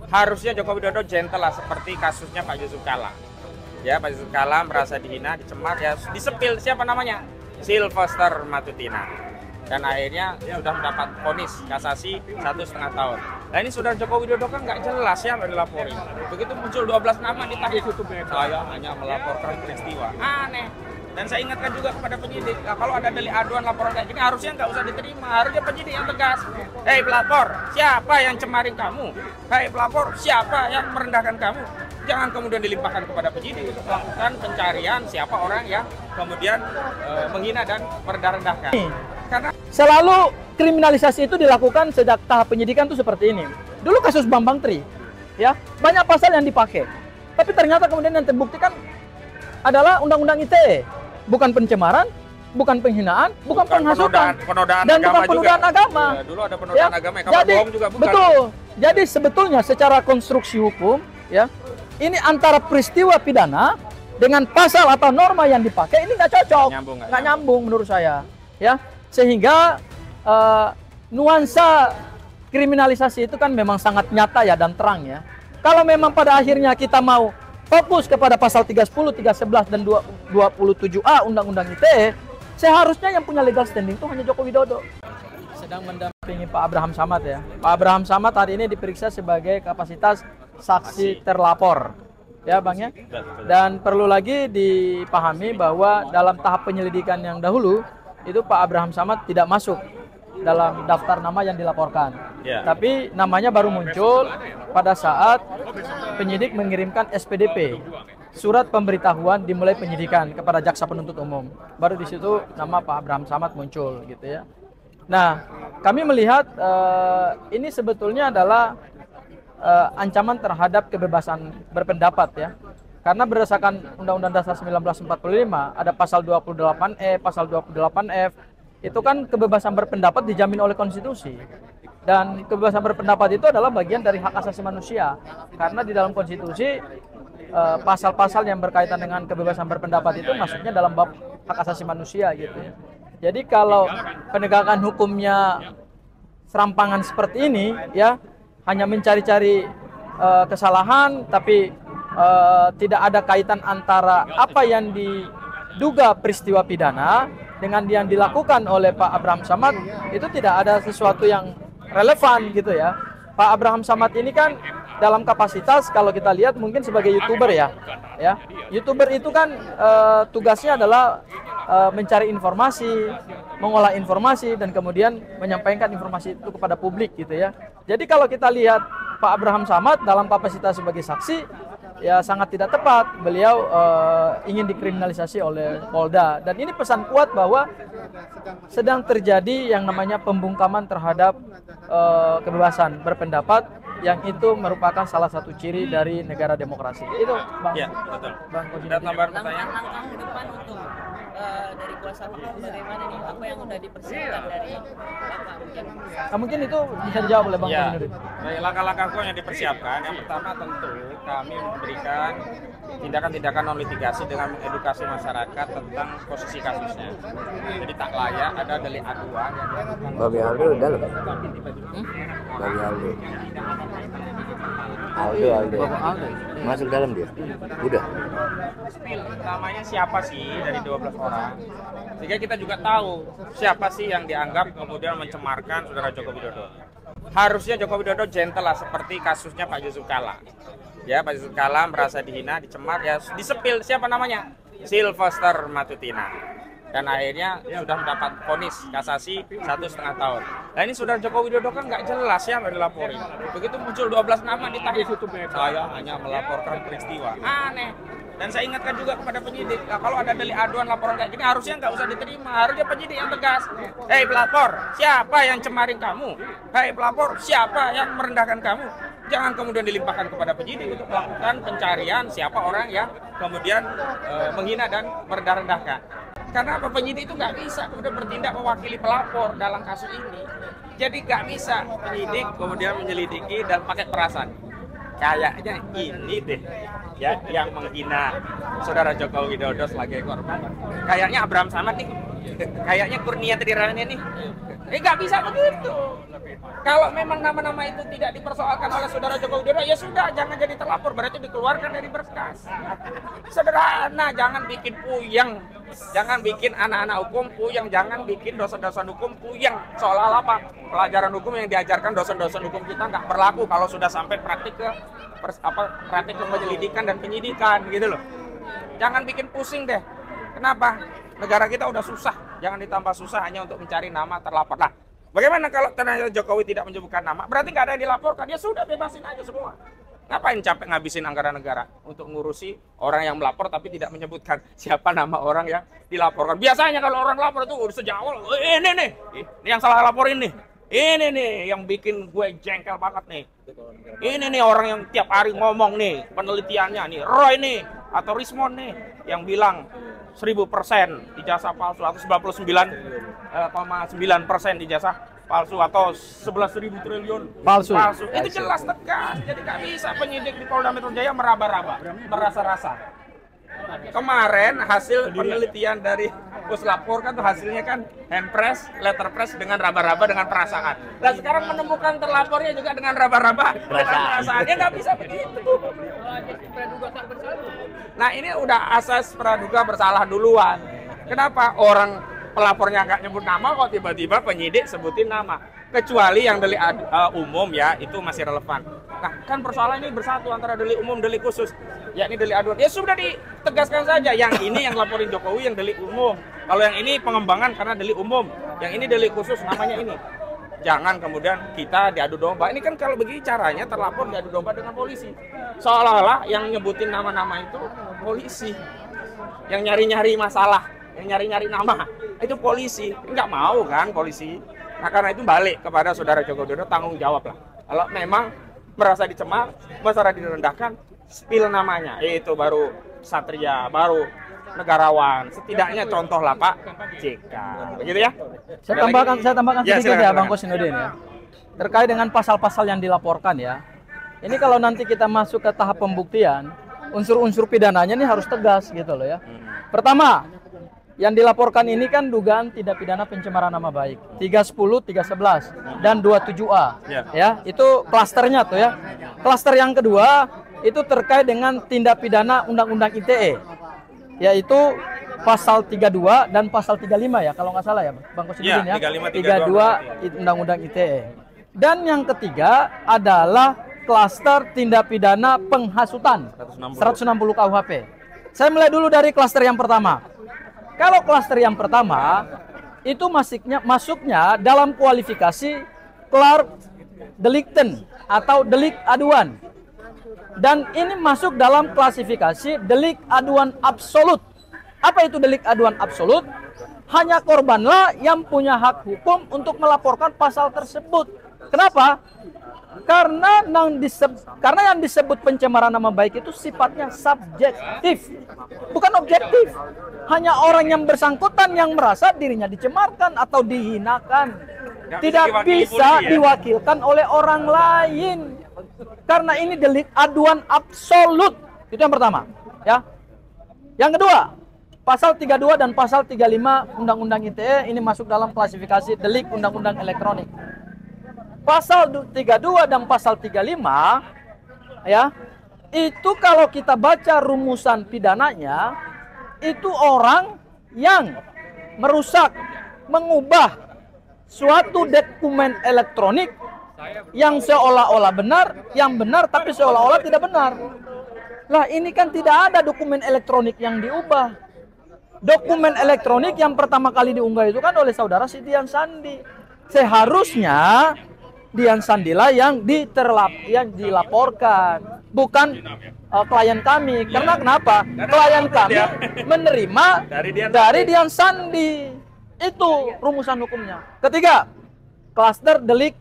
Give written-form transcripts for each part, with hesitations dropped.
Harusnya Joko Widodo gentle lah seperti kasusnya Pak Yusuf Kalla. Ya, Pak Yusuf Kalla merasa dihina, dicemar, ya disepil siapa namanya? Sylvester Matutina. Dan akhirnya sudah mendapat vonis kasasi 1,5 tahun. Nah ini saudara Joko Widodo kan nggak jelas ya dilaporin. Begitu muncul 12 nama ditarik tutupnya. Saya hanya melaporkan peristiwa. Aneh. Dan saya ingatkan juga kepada penyidik, nah, kalau ada delik aduan laporan kayak gini harusnya nggak usah diterima. Harusnya penyidik yang tegas. Hei pelapor, siapa yang cemarin kamu? Hei pelapor, siapa yang merendahkan kamu? Jangan kemudian dilimpahkan kepada penyidik untuk melakukan pencarian siapa orang yang kemudian menghina dan merendahkan. Karena selalu kriminalisasi itu dilakukan sejak tahap penyidikan itu seperti ini. Dulu kasus Bambang Tri, ya banyak pasal yang dipakai, tapi ternyata kemudian yang terbuktikan adalah Undang-Undang ITE, bukan pencemaran, bukan penghinaan, bukan penghasutan, penodaan dan agama bukan penodaan juga. agama. Ya, dulu ada penodaan agama, kabar jadi, bohong juga bukan. Betul. Jadi sebetulnya secara konstruksi hukum, ya ini antara peristiwa pidana dengan pasal atau norma yang dipakai ini nggak cocok, nggak nyambung menurut saya, ya. Sehingga nuansa kriminalisasi itu kan memang sangat nyata ya dan terang ya. Kalau memang pada akhirnya kita mau fokus kepada pasal 310, 311 dan 227A Undang-Undang ITE, seharusnya yang punya legal standing itu hanya Joko Widodo. Sedang mendampingi Pak Abraham Samad ya. Pak Abraham Samad hari ini diperiksa sebagai kapasitas saksi terlapor. Ya Bang ya. Dan perlu lagi dipahami bahwa dalam tahap penyelidikan yang dahulu itu Pak Abraham Samad tidak masuk dalam daftar nama yang dilaporkan. Tapi namanya baru muncul pada saat penyidik mengirimkan SPDP, surat pemberitahuan dimulai penyidikan kepada jaksa penuntut umum. Baru di situ nama Pak Abraham Samad muncul gitu ya. Nah, kami melihat ini sebetulnya adalah ancaman terhadap kebebasan berpendapat ya. Karena berdasarkan Undang-Undang Dasar 1945 ada pasal 28E, pasal 28F, itu kan kebebasan berpendapat dijamin oleh konstitusi. Dan kebebasan berpendapat itu adalah bagian dari hak asasi manusia. Karena di dalam konstitusi pasal-pasal yang berkaitan dengan kebebasan berpendapat itu masuknya dalam bab hak asasi manusia gitu ya. Jadi kalau penegakan hukumnya serampangan seperti ini ya, hanya mencari-cari kesalahan tapi tidak ada kaitan antara apa yang diduga peristiwa pidana dengan yang dilakukan oleh Pak Abraham Samad, itu tidak ada sesuatu yang relevan gitu ya. Pak Abraham Samad ini kan dalam kapasitas kalau kita lihat mungkin sebagai YouTuber ya. YouTuber itu kan tugasnya adalah mencari informasi, mengolah informasi dan kemudian menyampaikan informasi itu kepada publik gitu ya. Jadi kalau kita lihat Pak Abraham Samad dalam kapasitas sebagai saksi ya sangat tidak tepat. Beliau ingin dikriminalisasi oleh Polda dan ini pesan kuat bahwa sedang terjadi yang namanya pembungkaman terhadap kebebasan berpendapat yang itu merupakan salah satu ciri dari negara demokrasi. Itu Bang. Ya, betul. Bang, dan tambahan pertanyaan. Langkah ke depan untuk dari kuasa hukum bagaimana nih? Apa yang sudah dipersiapkan dari Bapak mungkin? Mungkin itu bisa dijawab oleh Bang. Ya, dari langkah-langkah hukum yang dipersiapkan, yang pertama tentu kami memberikan tindakan-tindakan non litigasi dengan edukasi masyarakat tentang posisi kasusnya. Jadi tak layak ada delik aduan yang dilakukan. Babi Aldo udah dalam. Babi Aldo. Aldo. Masuk dalam dia. Udah. Namanya siapa sih dari 12 orang? Sehingga kita juga tahu siapa sih yang dianggap kemudian mencemarkan saudara Joko Widodo. Harusnya Joko Widodo gentle lah seperti kasusnya Pak Yusuf Kalla. Ya, Pak Yusuf Kalla merasa dihina, dicemar, ya disepil siapa namanya? Sylvester Matutina. Dan akhirnya sudah mendapat vonis kasasi 1,5 tahun. Nah ini saudara Joko Widodo kan nggak jelas ya dilaporin. Begitu muncul 12 nama ditarik tutupnya. Saya hanya melaporkan peristiwa. Aneh. Dan saya ingatkan juga kepada penyidik, nah, kalau ada delik aduan laporan kayak gini harusnya nggak usah diterima. Harusnya penyidik yang tegas. Hei pelapor, siapa yang cemarin kamu? Hei pelapor, siapa yang merendahkan kamu? Jangan kemudian dilimpahkan kepada penyidik untuk melakukan pencarian siapa orang yang kemudian menghina dan merendahkan. Karena apa, penyidik itu nggak bisa kemudian bertindak mewakili pelapor dalam kasus ini. Jadi nggak bisa penyidik kemudian menyelidiki dan pakai perasaan. Kayaknya ini deh ya yang menghina saudara Joko Widodo sebagai korban. Kayaknya Abraham Samad nih, kayaknya Kurnia Triarani nih. Nggak bisa begitu. Kalau memang nama-nama itu tidak dipersoalkan oleh saudara Joko Widodo, ya sudah, jangan jadi terlapor, berarti dikeluarkan dari berkas. Sederhana, jangan bikin puyeng, jangan bikin anak-anak hukum puyeng, jangan bikin dosen-dosen hukum puyeng. Seolah-olah apa? Pelajaran hukum yang diajarkan dosen-dosen hukum kita nggak berlaku kalau sudah sampai praktik ke praktik penyelidikan dan penyidikan gitu loh. Jangan bikin pusing deh. Kenapa? Negara kita udah susah, jangan ditambah susah hanya untuk mencari nama terlapor. Nah, bagaimana kalau ternyata Jokowi tidak menyebutkan nama? Berarti nggak ada yang dilaporkan. Ya sudah, bebasin aja semua. Ngapain capek ngabisin anggaran negara untuk ngurusi orang yang melapor tapi tidak menyebutkan siapa nama orang yang dilaporkan. Biasanya kalau orang lapor itu udah sejak awal, ini nih, ini yang salah laporin nih. Ini nih yang bikin gue jengkel banget nih. Ini nih orang yang tiap hari ngomong nih, penelitiannya nih, Roy nih, atau Rismon nih, yang bilang 1000% ijazah palsu atau 99,9% ijazah palsu atau 11.000 triliun Palsu. Itu jelas tegas. Jadi nggak bisa penyidik di Polda Metro Jaya meraba-raba, merasa-rasa. Kemarin hasil penelitian dari Puslapor kan tuh hasilnya kan handpress, letterpress dengan raba-raba dengan perasaan. Dan sekarang menemukan terlapornya juga dengan raba-raba dengan perasaan. Ya nggak bisa begitu. Nah ini udah asas praduga bersalah duluan. Kenapa orang pelapornya nggak nyebut nama kok tiba-tiba penyidik sebutin nama? Kecuali yang delik umum ya itu masih relevan. Nah kan persoalan ini bersatu antara delik umum delik khusus, yakni delik aduan. Ya sudah ditegaskan saja, yang ini yang laporin Jokowi yang delik umum. Kalau yang ini pengembangan karena delik umum, yang ini delik khusus namanya ini. Jangan kemudian kita diadu domba. Ini kan kalau begini caranya terlapor diadu domba dengan polisi. Seolah-olah yang nyebutin nama-nama itu polisi, yang nyari-nyari masalah, yang nyari-nyari nama itu polisi. Nggak mau kan polisi. Nah karena itu balik kepada saudara Joko Widodo, tanggung jawab lah. Kalau memang merasa dicemar, merasa direndahkan, spill namanya. Itu baru satria, baru negarawan. Setidaknya contoh lah Pak JK. Begitu ya? Saya tambahkan Ya, sedikit silakan, ya Bang silakan. Kosinudin ya. Terkait dengan pasal-pasal yang dilaporkan ya. Ini kalau nanti kita masuk ke tahap pembuktian, unsur-unsur pidananya ini harus tegas gitu loh ya. Pertama, yang dilaporkan ini kan dugaan tindak pidana pencemaran nama baik 310, 311 dan 27A. Ya, itu klasternya tuh ya. Klaster yang kedua itu terkait dengan tindak pidana Undang-Undang ITE, yaitu pasal 32 dan pasal 35 ya kalau nggak salah ya Bang Kosidin ya. 32 Undang-Undang ITE. Dan yang ketiga adalah klaster tindak pidana penghasutan 160 KUHP. Saya mulai dulu dari klaster yang pertama. Kalau klaster yang pertama itu masuknya dalam kualifikasi Clark delicten atau delik aduan. Dan ini masuk dalam klasifikasi delik aduan absolut. Apa itu delik aduan absolut? Hanya korbanlah yang punya hak hukum untuk melaporkan pasal tersebut. Kenapa? Karena yang disebut pencemaran nama baik itu sifatnya subjektif, bukan objektif. Hanya orang yang bersangkutan yang merasa dirinya dicemarkan atau dihinakan. Tidak bisa diwakilkan oleh orang lain. Karena ini delik aduan absolut. Itu yang pertama, ya. Yang kedua, pasal 32 dan pasal 35 Undang-Undang ITE ini masuk dalam klasifikasi delik Undang-Undang Elektronik. Pasal 32 dan pasal 35 ya, itu kalau kita baca rumusan pidananya, itu orang yang merusak, mengubah suatu dokumen elektronik yang seolah-olah benar, yang benar tapi seolah-olah tidak benar. Lah ini kan tidak ada dokumen elektronik yang diubah. Dokumen elektronik yang pertama kali diunggah itu kan oleh saudara Sitian Sandi. Seharusnya Dian Sandila yang dilaporkan, bukan klien kami. Karena kenapa? Klien kami menerima dari Dian Sandi. Itu rumusan hukumnya. Ketiga, klaster delik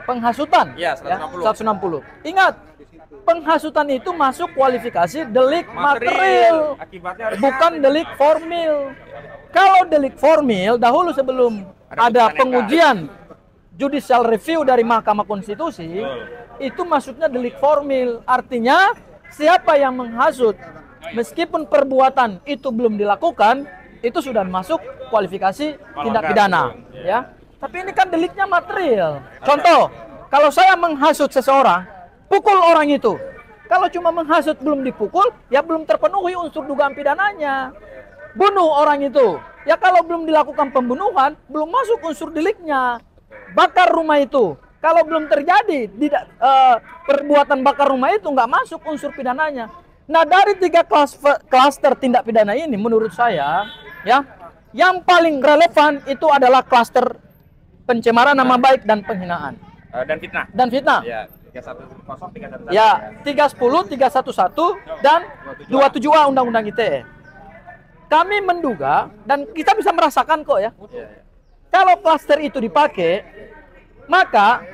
penghasutan ya, 160. Ingat, penghasutan itu masuk kualifikasi delik material, bukan delik formil. Kalau delik formil dahulu sebelum ada pengujian judicial review dari Mahkamah Konstitusi, itu masuknya delik formil. Artinya siapa yang menghasut meskipun perbuatan itu belum dilakukan, itu sudah masuk kualifikasi tindak pidana, ya. Tapi ini kan deliknya material. Contoh, kalau saya menghasut seseorang, pukul orang itu. Kalau cuma menghasut belum dipukul, ya belum terpenuhi unsur dugaan pidananya. Bunuh orang itu, ya kalau belum dilakukan pembunuhan, belum masuk unsur deliknya. Bakar rumah itu, kalau belum terjadi perbuatan bakar rumah itu nggak masuk unsur pidananya. Nah, dari 3 klaster tindak pidana ini, menurut saya, ya, yang paling relevan itu adalah klaster pencemaran nama baik dan penghinaan. Dan fitnah. Dan fitnah. Ya, 310, 311. Ya, 310, 311 dan 27A Undang-Undang ITE. Kami menduga dan kita bisa merasakan kok ya. Kalau klaster itu dipakai, maka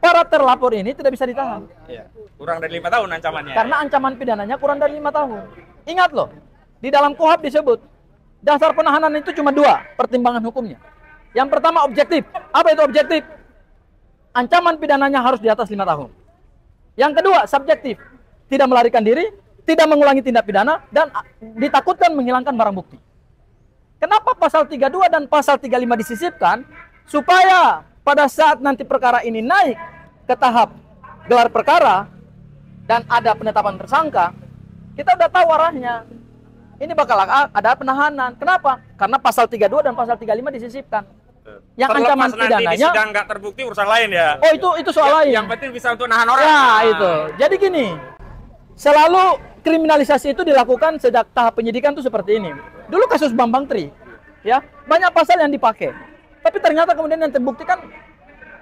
para terlapor ini tidak bisa ditahan. Iya. Kurang dari 5 tahun ancamannya. Karena ancaman pidananya kurang dari 5 tahun. Ingat loh, di dalam KUHP disebut dasar penahanan itu cuma 2 pertimbangan hukumnya. Yang pertama objektif. Apa itu objektif? Ancaman pidananya harus di atas 5 tahun. Yang kedua subjektif. Tidak melarikan diri, tidak mengulangi tindak pidana, dan ditakutkan menghilangkan barang bukti. Kenapa pasal 32 dan pasal 35 disisipkan? Supaya pada saat nanti perkara ini naik ke tahap gelar perkara dan ada penetapan tersangka, kita udah tahu arahnya. Ini bakal ada penahanan. Kenapa? Karena pasal 32 dan pasal 35 disisipkan. Yang Terlepas ancaman nanti di pidananya, sidang nggak terbukti urusan lain ya. oh itu soal lain. Yang penting bisa untuk nahan orang. Ya itu. Jadi gini, selalu kriminalisasi itu dilakukan sejak tahap penyidikan itu seperti ini. Dulu kasus Bambang Tri, ya banyak pasal yang dipakai, tapi ternyata kemudian yang terbuktikan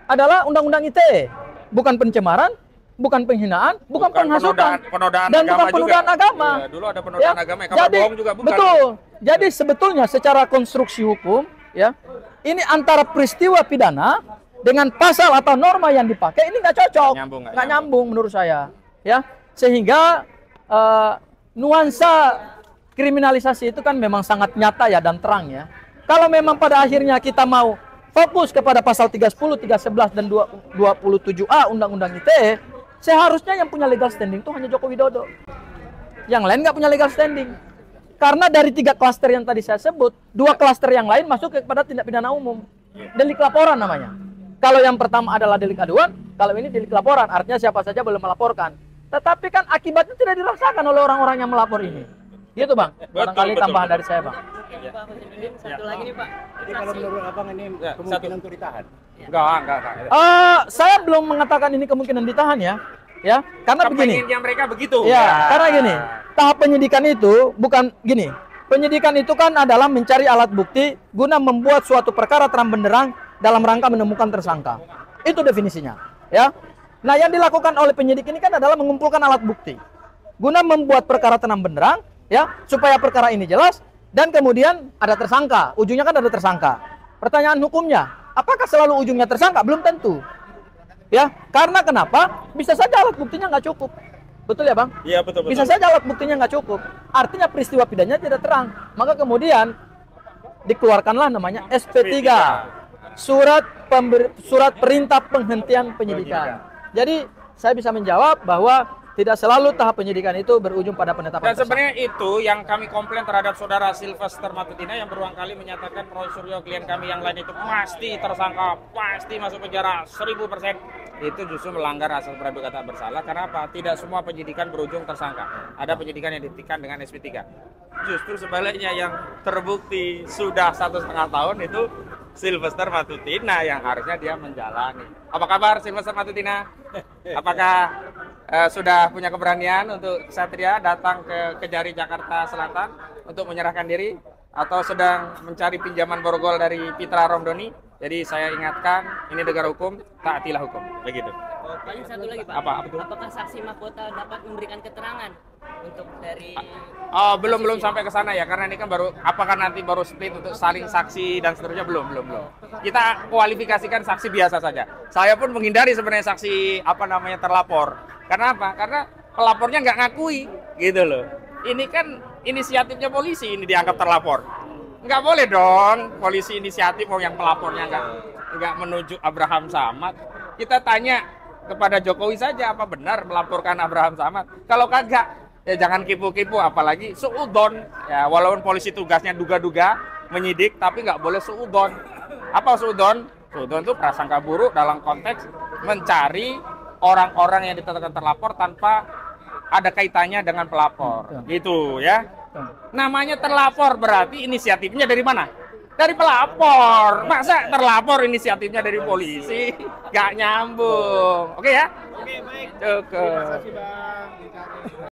adalah Undang-Undang ITE, bukan pencemaran, bukan penghinaan, bukan penghasutan, penodaan dan agama bukan penodaan juga. agama. Ya, dulu ada penodaan agama, kabar jadi, bohong juga bukan. Betul. Jadi sebetulnya secara konstruksi hukum, ya, ini antara peristiwa pidana dengan pasal atau norma yang dipakai ini nggak cocok, nggak nyambung menurut saya, ya. Sehingga nuansa kriminalisasi itu kan memang sangat nyata ya dan terang ya. Kalau memang pada akhirnya kita mau fokus kepada pasal 310, 311 dan 27A Undang-Undang ITE, seharusnya yang punya legal standing itu hanya Joko Widodo. Yang lain nggak punya legal standing. Karena dari 3 klaster yang tadi saya sebut, 2 klaster yang lain masuk kepada tindak pidana umum. Delik laporan namanya. Kalau yang pertama adalah delik aduan, kalau ini delik laporan, artinya siapa saja boleh melaporkan. Tetapi kan akibatnya tidak dirasakan oleh orang-orang yang melapor ini. Gitu Bang, barangkali tambahan dari saya Bang. Ini Pak Hussein, satu lagi nih Pak. Jadi kalau menurut abang ini kemungkinan untuk ditahan? Enggak. Saya belum mengatakan ini kemungkinan ditahan ya. Ya, karena begini. Yang mereka begitu. Ya, karena gini. Tahap penyidikan itu bukan gini. Penyidikan itu kan adalah mencari alat bukti guna membuat suatu perkara terang benderang dalam rangka menemukan tersangka. Itu definisinya, ya. Nah, yang dilakukan oleh penyidik ini kan adalah mengumpulkan alat bukti guna membuat perkara terang benderang, ya, supaya perkara ini jelas dan kemudian ada tersangka. Ujungnya kan ada tersangka. Pertanyaan hukumnya, apakah selalu ujungnya tersangka? Belum tentu. Ya, karena kenapa? Bisa saja alat buktinya nggak cukup. Betul ya Bang? Iya betul. Bisa saja alat buktinya nggak cukup. Artinya peristiwa pidananya tidak terang. Maka kemudian dikeluarkanlah namanya SP3. Surat perintah penghentian penyidikan. Jadi saya bisa menjawab bahwa tidak selalu tahap penyidikan itu berujung pada penetapan Dan sebenarnya itu yang kami komplain terhadap saudara Sylvester Matutina yang berulang kali menyatakan Roy Suryo klien kami yang lain itu pasti tersangka, pasti masuk penjara 1000%. Itu justru melanggar asas praduga tak bersalah. Karena apa? Tidak semua penyidikan berujung tersangka. Ada penyidikan yang dihentikan dengan SP3. Justru sebaliknya yang terbukti sudah 1,5 tahun itu Sylvester Matutina yang harusnya dia menjalani. Apa kabar Sylvester Matutina? Apakah sudah punya keberanian untuk Satria datang ke Kejari Jakarta Selatan untuk menyerahkan diri atau sedang mencari pinjaman borgol dari Pitra Romdoni? Jadi saya ingatkan, ini negara hukum, taatilah hukum. Begitu. Paling satu lagi Pak. Apa itu? Apakah saksi mahkota dapat memberikan keterangan untuk dari belum sampai ke sana ya, karena ini kan baru, apakah nanti baru split untuk saling saksi dan seterusnya, belum. Kita kualifikasikan saksi biasa saja. Saya pun menghindari sebenarnya saksi terlapor. Karena apa? Karena pelapornya nggak ngakui, gitu loh. Ini kan inisiatifnya polisi, ini dianggap terlapor. Nggak boleh dong, polisi inisiatif yang pelapornya nggak menuju Abraham Samad. Kita tanya kepada Jokowi saja, apa benar melaporkan Abraham Samad? Kalau kagak, ya jangan kipu-kipu, apalagi suudon. Ya, walaupun polisi tugasnya duga-duga menyidik, tapi nggak boleh suudon. Apa suudon? Suudon itu prasangka buruk dalam konteks mencari orang-orang yang ditetapkan terlapor tanpa ada kaitannya dengan pelapor. Gitu ya. Namanya terlapor berarti inisiatifnya dari mana? Dari pelapor. Masa terlapor inisiatifnya dari polisi? Gak nyambung. Oke ya? Oke, baik. Cukup. Terima kasih, Bang.